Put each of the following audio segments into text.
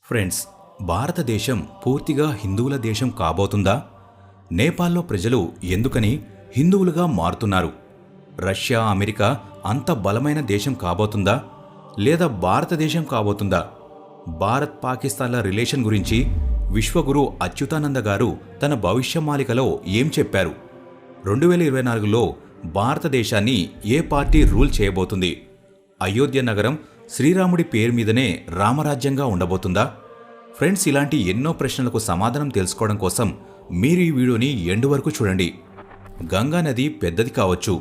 Friends, భారతదేశం పూర్తిగా హిందువుల దేశం కాబోతుందా? నేపాల్లో ప్రజలు ఎందుకని హిందువులుగా మారుతున్నారు? రష్యా, అమెరికా అంత బలమైన దేశం కాబోతుందా? లేదా భారతదేశం కాబోతుందా? భారత్ పాకిస్తాన్ల రిలేషన్ గురించి విశ్వగురు అచ్యుతానంద గారు తన భవిష్యమాలికలో ఏం చెప్పారు? 2024లో భారతదేశాన్ని ఏ పార్టీ రూల్ చేయబోతుంది? అయోధ్య నగరం శ్రీరాముడి పేరు మీదనే రామరాజ్యంగా ఉండబోతుందా? ఫ్రెండ్స్, ఇలాంటి ఎన్నో ప్రశ్నలకు సమాధానం తెలుసుకోవడం కోసం మీరు ఈ వీడియోని ఎండ్ వరకు చూడండి. గంగా నది పెద్దది కావచ్చు,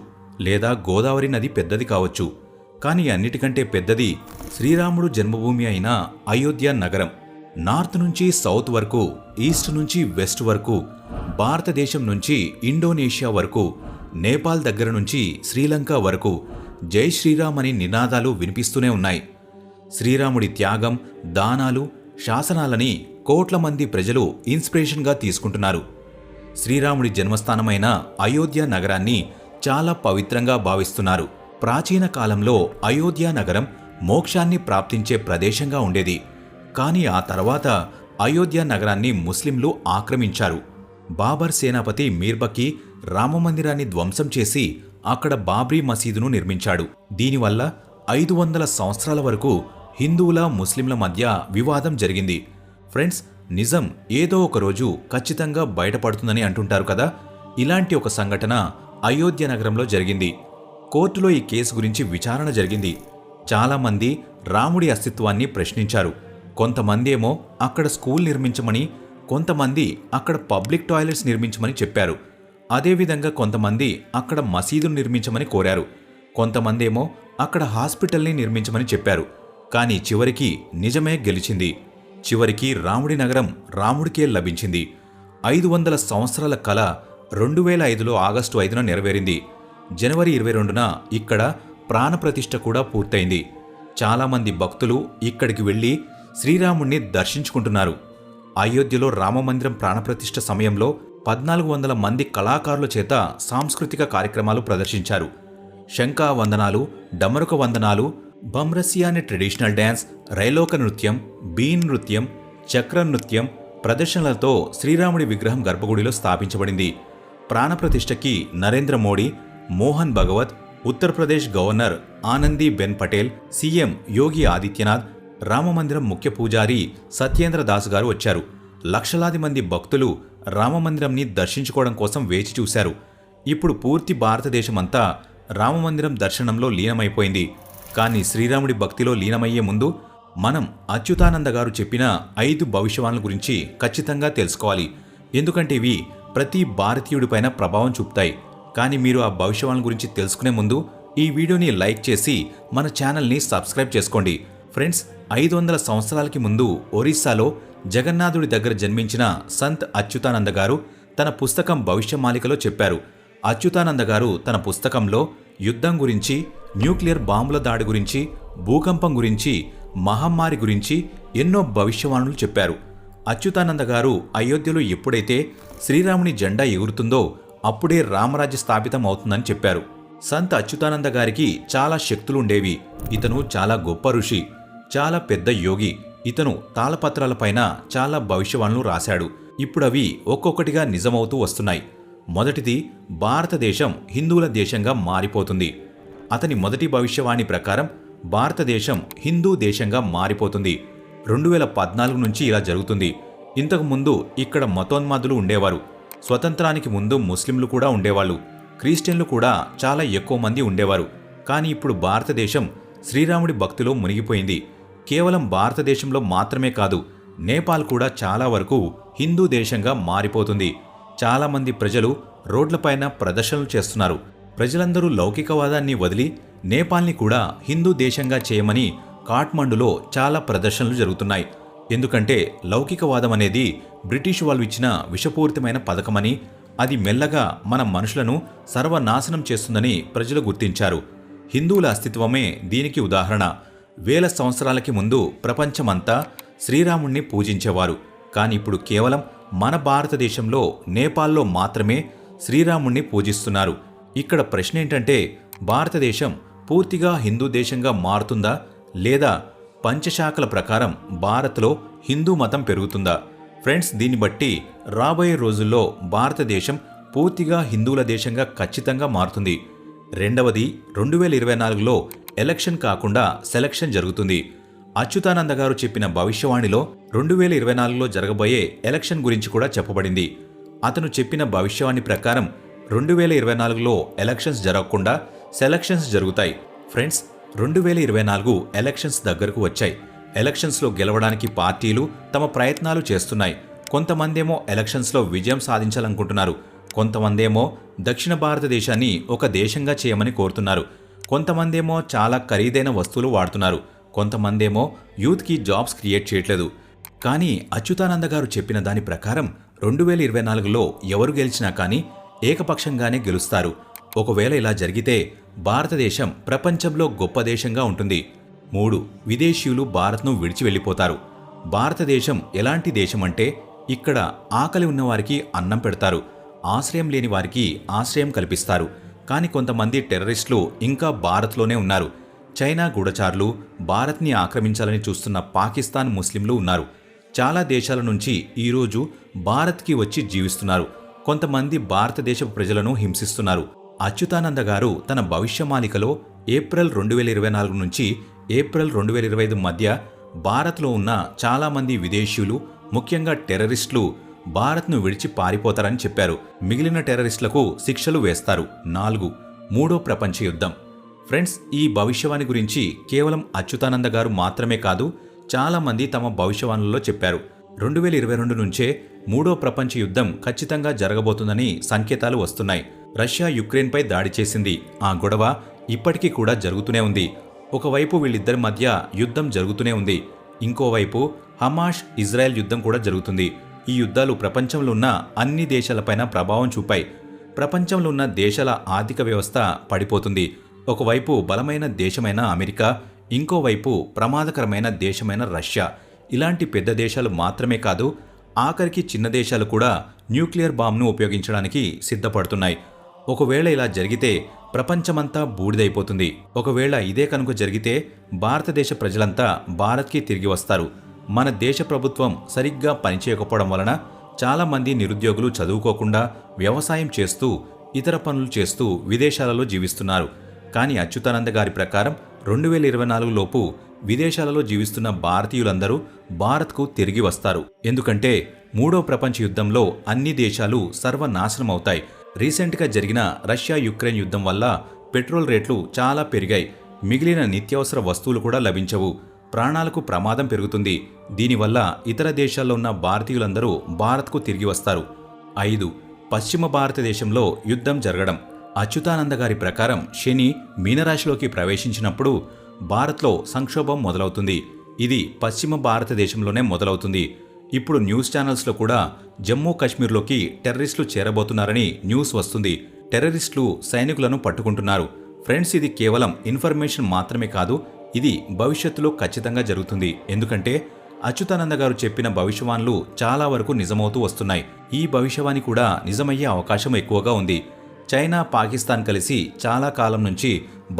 లేదా గోదావరి నది పెద్దది కావచ్చు, కానీ అన్నిటికంటే పెద్దది శ్రీరాముడు జన్మభూమి అయిన అయోధ్య నగరం. నార్త్ నుంచి సౌత్ వరకు, ఈస్ట్ నుంచి వెస్ట్ వరకు, భారతదేశం నుంచి ఇండోనేషియా వరకు, నేపాల్ దగ్గర నుంచి శ్రీలంక వరకు జై శ్రీరామ్ అని నినాదాలు వినిపిస్తూనే ఉన్నాయి. శ్రీరాముడి త్యాగం, దానాలు, శాసనాలని కోట్ల మంది ప్రజలు ఇన్స్పిరేషన్గా తీసుకుంటున్నారు. శ్రీరాముడి జన్మస్థానమైన అయోధ్య నగరాన్ని చాలా పవిత్రంగా భావిస్తున్నారు. ప్రాచీన కాలంలో అయోధ్య నగరం మోక్షాన్ని ప్రాప్తించే ప్రదేశంగా ఉండేది. కానీ ఆ తర్వాత అయోధ్య నగరాన్ని ముస్లింలు ఆక్రమించారు. బాబర్ సేనాపతి మీర్బకి రామమందిరాన్ని ధ్వంసం చేసి అక్కడ బాబ్రీ మసీదును నిర్మించాడు. దీనివల్ల 500 సంవత్సరాల వరకు హిందువుల, ముస్లింల మధ్య వివాదం జరిగింది. ఫ్రెండ్స్, నిజం ఏదో ఒక రోజు ఖచ్చితంగా బయటపడుతుందని అంటుంటారు కదా. ఇలాంటి ఒక సంఘటన అయోధ్య నగరంలో జరిగింది. కోర్టులో ఈ కేసు గురించి విచారణ జరిగింది. చాలామంది రాముడి అస్తిత్వాన్ని ప్రశ్నించారు. కొంతమంది ఏమో అక్కడ స్కూల్ నిర్మించమని, కొంతమంది అక్కడ పబ్లిక్ టాయిలెట్స్ నిర్మించమని చెప్పారు. అదేవిధంగా కొంతమంది అక్కడ మసీదును నిర్మించమని కోరారు. కొంతమందేమో అక్కడ హాస్పిటల్ని నిర్మించమని చెప్పారు. కానీ చివరికి నిజమే గెలిచింది. చివరికి రాముడి నగరం రాముడికే లభించింది. 500 సంవత్సరాల కల 2005లో ఆగస్టు 5న నెరవేరింది. జనవరి 22న ఇక్కడ ప్రాణప్రతిష్ఠ కూడా పూర్తయింది. చాలామంది భక్తులు ఇక్కడికి వెళ్లి శ్రీరాముణ్ణి దర్శించుకుంటున్నారు. అయోధ్యలో రామమందిరం ప్రాణప్రతిష్ఠ సమయంలో 1400 మంది కళాకారుల చేత సాంస్కృతిక కార్యక్రమాలు ప్రదర్శించారు. శంఖా వందనాలు, డమరుక వందనాలు, బమ్రసి అనే ట్రెడిషనల్ డ్యాన్స్, రైలోక నృత్యం, బీన్ నృత్యం, చక్ర నృత్యం ప్రదర్శనలతో శ్రీరాముడి విగ్రహం గర్భగుడిలో స్థాపించబడింది. ప్రాణప్రతిష్ఠకి నరేంద్ర మోడీ, మోహన్ భగవత్, ఉత్తరప్రదేశ్ గవర్నర్ ఆనందీబెన్ పటేల్, సీఎం యోగి ఆదిత్యనాథ్, రామమందిరం ముఖ్య పూజారి సత్యేంద్ర దాస్ గారు వచ్చారు. లక్షలాది మంది భక్తులు రామమందిరంని దర్శించుకోవడం కోసం వేచి చూశారు. ఇప్పుడు పూర్తి భారతదేశమంతా రామమందిరం దర్శనంలో లీనమైపోయింది. కానీ శ్రీరాముడి భక్తిలో లీనమయ్యే ముందు మనం అచ్యుతానంద గారు చెప్పిన 5 భవిష్యవాణుల గురించి ఖచ్చితంగా తెలుసుకోవాలి. ఎందుకంటే ఇవి ప్రతి భారతీయుడిపైన ప్రభావం చూపుతాయి. కానీ మీరు ఆ భవిష్యవాణుల గురించి తెలుసుకునే ముందు ఈ వీడియోని లైక్ చేసి మన ఛానల్ని సబ్స్క్రైబ్ చేసుకోండి. ఫ్రెండ్స్, 500 సంవత్సరాలకి ముందు ఒరిస్సాలో జగన్నాథుడి దగ్గర జన్మించిన సంత్ అచ్యుతానంద గారు తన పుస్తకం భవిష్యమాలికలో చెప్పారు. అచ్యుతానంద గారు తన పుస్తకంలో యుద్ధం గురించి, న్యూక్లియర్ బాంబుల దాడి గురించి, భూకంపం గురించి, మహమ్మారి గురించి ఎన్నో భవిష్యవాణులు చెప్పారు. అచ్యుతానంద గారు అయోధ్యలో ఎప్పుడైతే శ్రీరాముని జెండా ఎగురుతుందో అప్పుడే రామరాజ్య స్థాపితం అవుతుందని చెప్పారు. సంత్ అచ్యుతానంద గారికి చాలా శక్తులుండేవి. ఇతను చాలా గొప్ప ఋషి, చాలా పెద్ద యోగి. ఇతను తాళపత్రాలపైన చాలా భవిష్యవాణులు రాశాడు. ఇప్పుడవి ఒక్కొక్కటిగా నిజమవుతూ వస్తున్నాయి. మొదటిది, భారతదేశం హిందువుల దేశంగా మారిపోతుంది. అతని మొదటి భవిష్యవాణి ప్రకారం భారతదేశం హిందూ దేశంగా మారిపోతుంది. 2014 నుంచి ఇలా జరుగుతుంది. ఇంతకుముందు ఇక్కడ మతోన్మాదులు ఉండేవారు. స్వతంత్రానికి ముందు ముస్లింలు కూడా ఉండేవాళ్ళు. క్రిస్టియన్లు కూడా చాలా ఎక్కువ మంది ఉండేవారు. కానీ ఇప్పుడు భారతదేశం శ్రీరాముడి భక్తిలో మునిగిపోయింది. కేవలం భారతదేశంలో మాత్రమే కాదు, నేపాల్ కూడా చాలా వరకు హిందూ దేశంగా మారిపోతుంది. చాలామంది ప్రజలు రోడ్లపైన ప్రదర్శనలు చేస్తున్నారు. ప్రజలందరూ లౌకికవాదాన్ని వదిలి నేపాల్ని కూడా హిందూ దేశంగా చేయమని కాఠ్మండులో చాలా ప్రదర్శనలు జరుగుతున్నాయి. ఎందుకంటే లౌకికవాదం అనేది బ్రిటిష్ వాళ్ళు ఇచ్చిన విషపూరితమైన పథకమని, అది మెల్లగా మన మనుషులను సర్వనాశనం చేస్తుందని ప్రజలు గుర్తించారు. హిందువుల అస్తిత్వమే దీనికి ఉదాహరణ. వేల సంవత్సరాలకి ముందు ప్రపంచమంతా శ్రీరాముణ్ణి పూజించేవారు. కానీ ఇప్పుడు కేవలం మన భారతదేశంలో, నేపాల్లో మాత్రమే శ్రీరాముణ్ణి పూజిస్తున్నారు. ఇక్కడ ప్రశ్న ఏంటంటే, భారతదేశం పూర్తిగా హిందూ దేశంగా మారుతుందా, లేదా పంచశాఖల ప్రకారం భారత్లో హిందూ మతం పెరుగుతుందా? ఫ్రెండ్స్, దీన్ని బట్టి రాబోయే రోజుల్లో భారతదేశం పూర్తిగా హిందువుల దేశంగా ఖచ్చితంగా మారుతుంది. రెండవది, 2024లో ఎలక్షన్ కాకుండా సెలక్షన్ జరుగుతుంది. అచ్యుతానంద గారు చెప్పిన భవిష్యవాణిలో 2024లో జరగబోయే ఎలక్షన్ గురించి కూడా చెప్పబడింది. అతను చెప్పిన భవిష్యవాణి ప్రకారం 2024లో ఎలక్షన్స్ జరగకుండా సెలక్షన్స్ జరుగుతాయి. ఫ్రెండ్స్, 2024 ఎలక్షన్స్ దగ్గరకు వచ్చాయి. ఎలక్షన్స్లో గెలవడానికి పార్టీలు తమ ప్రయత్నాలు చేస్తున్నాయి. కొంతమందేమో ఎలక్షన్స్లో విజయం సాధించాలనుకుంటున్నారు. కొంతమందేమో దక్షిణ భారతదేశాన్ని ఒక దేశంగా చేయమని కోరుతున్నారు. కొంతమందేమో చాలా ఖరీదైన వస్తువులు వాడుతున్నారు. కొంతమందేమో యూత్కి జాబ్స్ క్రియేట్ చేయట్లేదు. కానీ అచ్యుతానంద గారు చెప్పిన దాని ప్రకారం 2024లో ఎవరు గెలిచినా కానీ ఏకపక్షంగానే గెలుస్తారు. ఒకవేళ ఇలా జరిగితే భారతదేశం ప్రపంచంలో గొప్ప దేశంగా ఉంటుంది. 3. విదేశీయులు భారత్ను విడిచి వెళ్ళిపోతారు. భారతదేశం ఎలాంటి దేశమంటే ఇక్కడ ఆకలి ఉన్నవారికి అన్నం పెడతారు, ఆశ్రయం లేని వారికి ఆశ్రయం కల్పిస్తారు. కానీ కొంతమంది టెర్రరిస్టులు ఇంకా భారత్లోనే ఉన్నారు. చైనా గూఢచారులు, భారత్ని ఆక్రమించాలని చూస్తున్న పాకిస్తాన్ ముస్లింలు ఉన్నారు. చాలా దేశాల నుంచి ఈరోజు భారత్కి వచ్చి జీవిస్తున్నారు. కొంతమంది భారతదేశపు ప్రజలను హింసిస్తున్నారు. అచ్యుతానంద గారు తన భవిష్యమాలికలో ఏప్రిల్ 2024 నుంచి ఏప్రిల్ 2025 మధ్య భారత్లో ఉన్న చాలామంది విదేశీయులు, ముఖ్యంగా టెర్రరిస్టులు భారత్ను విడిచి పారిపోతారని చెప్పారు. మిగిలిన టెర్రరిస్టులకు శిక్షలు వేస్తారు. 4. మూడో ప్రపంచ యుద్ధం. ఫ్రెండ్స్, ఈ భవిష్యవాణి గురించి కేవలం అచ్యుతానంద గారు మాత్రమే కాదు, చాలామంది తమ భవిష్యవాణులలో చెప్పారు. 2022 నుంచే మూడో ప్రపంచ యుద్ధం ఖచ్చితంగా జరగబోతుందని సంకేతాలు వస్తున్నాయి. రష్యా యుక్రెయిన్పై దాడి చేసింది. ఆ గొడవ ఇప్పటికీ కూడా జరుగుతూనే ఉంది. ఒకవైపు వీళ్ళిద్దరి మధ్య యుద్ధం జరుగుతూనే ఉంది. ఇంకోవైపు హమాస్ ఇజ్రాయెల్ యుద్ధం కూడా జరుగుతుంది. ఈ యుద్ధాలు ప్రపంచంలో ఉన్న అన్ని దేశాలపైన ప్రభావం చూపాయి. ప్రపంచంలో ఉన్న దేశాల ఆర్థిక వ్యవస్థ పడిపోతుంది. ఒకవైపు బలమైన దేశమైన అమెరికా, ఇంకోవైపు ప్రమాదకరమైన దేశమైన రష్యా. ఇలాంటి పెద్ద దేశాలు మాత్రమే కాదు, ఆఖరికి చిన్న దేశాలు కూడా న్యూక్లియర్ బాంబ్ను ఉపయోగించడానికి సిద్ధపడుతున్నాయి. ఒకవేళ ఇలా జరిగితే ప్రపంచమంతా బూడిదైపోతుంది. ఒకవేళ ఇదే కనుక జరిగితే భారతదేశ ప్రజలంతా భారత్కి తిరిగి వస్తారు. మన దేశ ప్రభుత్వం సరిగ్గా పనిచేయకపోవడం వలన చాలామంది నిరుద్యోగులు చదువుకోకుండా వ్యవసాయం చేస్తూ ఇతర పనులు చేస్తూ విదేశాలలో జీవిస్తున్నారు. కానీ అచ్యుతానంద గారి ప్రకారం 2024 లోపు విదేశాలలో జీవిస్తున్న భారతీయులందరూ భారత్కు తిరిగి వస్తారు. ఎందుకంటే మూడో ప్రపంచ యుద్ధంలో అన్ని దేశాలు సర్వనాశనమవుతాయి. రీసెంట్గా జరిగిన రష్యా యుక్రెయిన్ యుద్ధం వల్ల పెట్రోల్ రేట్లు చాలా పెరిగాయి. మిగిలిన నిత్యావసర వస్తువులు కూడా లభించవు. ప్రాణాలకు ప్రమాదం పెరుగుతుంది. దీనివల్ల ఇతర దేశాల్లో ఉన్న భారతీయులందరూ భారత్కు తిరిగి వస్తారు. 5. పశ్చిమ భారతదేశంలో యుద్ధం జరగడం. అచ్యుతానంద గారి ప్రకారం శని మీనరాశిలోకి ప్రవేశించినప్పుడు భారత్లో సంక్షోభం మొదలవుతుంది. ఇది పశ్చిమ భారతదేశంలోనే మొదలవుతుంది. ఇప్పుడు న్యూస్ ఛానల్స్లో కూడా జమ్మూ కాశ్మీర్లోకి టెర్రరిస్టులు చేరబోతున్నారని న్యూస్ వస్తుంది. టెర్రరిస్టులు సైనికులను పట్టుకుంటున్నారు. ఫ్రెండ్స్, ఇది కేవలం ఇన్ఫర్మేషన్ మాత్రమే కాదు, ఇది భవిష్యత్తులో ఖచ్చితంగా జరుగుతుంది. ఎందుకంటే అచ్యుతానంద గారు చెప్పిన భవిష్యవాణులు చాలా వరకు నిజమవుతూ వస్తున్నాయి. ఈ భవిష్యవాణి కూడా నిజమయ్యే అవకాశం ఎక్కువగా ఉంది. చైనా, పాకిస్తాన్ కలిసి చాలా కాలం నుంచి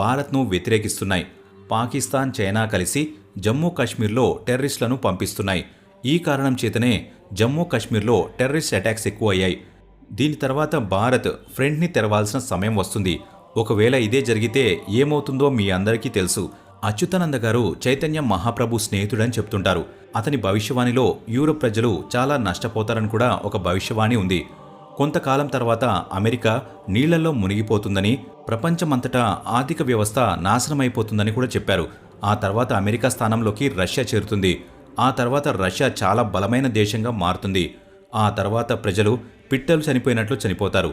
భారత్ను వ్యతిరేకిస్తున్నాయి. పాకిస్తాన్, చైనా కలిసి జమ్మూ కాశ్మీర్లో టెర్రరిస్టులను పంపిస్తున్నాయి. ఈ కారణం చేతనే జమ్మూ కాశ్మీర్లో టెర్రరిస్ట్ అటాక్స్ ఎక్కువ అయ్యాయి. దీని తర్వాత భారత్ ఫ్రంట్ని తెరవాల్సిన సమయం వస్తుంది. ఒకవేళ ఇదే జరిగితే ఏమవుతుందో మీ అందరికీ తెలుసు. అచ్యుతానంద గారు చైతన్య మహాప్రభు స్నేహితుడని చెప్తుంటారు. అతని భవిష్యవాణిలో యూరోప్ ప్రజలు చాలా నష్టపోతారని కూడా ఒక భవిష్యవాణి ఉంది. కొంతకాలం తర్వాత అమెరికా నీళ్లలో మునిగిపోతుందని, ప్రపంచమంతటా ఆర్థిక వ్యవస్థ నాశనమైపోతుందని కూడా చెప్పారు. ఆ తర్వాత అమెరికా స్థానంలోకి రష్యా చేరుతుంది. ఆ తర్వాత రష్యా చాలా బలమైన దేశంగా మారుతుంది. ఆ తర్వాత ప్రజలు పిట్టలు చనిపోయినట్లు చనిపోతారు.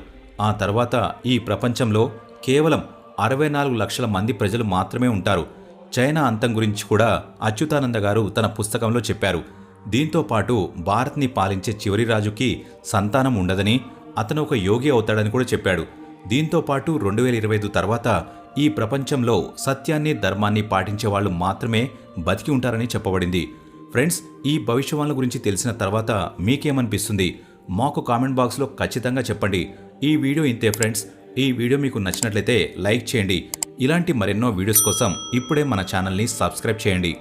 ఆ తర్వాత ఈ ప్రపంచంలో కేవలం 64 లక్షల మంది ప్రజలు మాత్రమే ఉంటారు. చైనా అంతం గురించి కూడా అచ్యుతానంద గారు తన పుస్తకంలో చెప్పారు. దీంతో పాటు భారత్ని పాలించే చివరి రాజుకి సంతానం ఉండదని, అతను ఒక యోగి అవుతాడని కూడా చెప్పాడు. దీంతో పాటు 2025 తర్వాత ఈ ప్రపంచంలో సత్యాన్ని, ధర్మాన్ని పాటించే వాళ్ళు మాత్రమే బతికి ఉంటారని చెప్పబడింది. ఫ్రెండ్స్, ఈ భవిష్యవాణుల గురించి తెలిసిన తర్వాత మీకేమనిపిస్తుంది? మాకు కామెంట్ బాక్స్లో ఖచ్చితంగా చెప్పండి. ఈ వీడియో ఇంతే ఫ్రెండ్స్. ఈ వీడియో మీకు నచ్చినట్లయితే లైక్ చేయండి. ఇలాంటి మరెన్నో వీడియోస్ కోసం ఇప్పుడే మన ఛానల్ని సబ్స్క్రైబ్ చేయండి.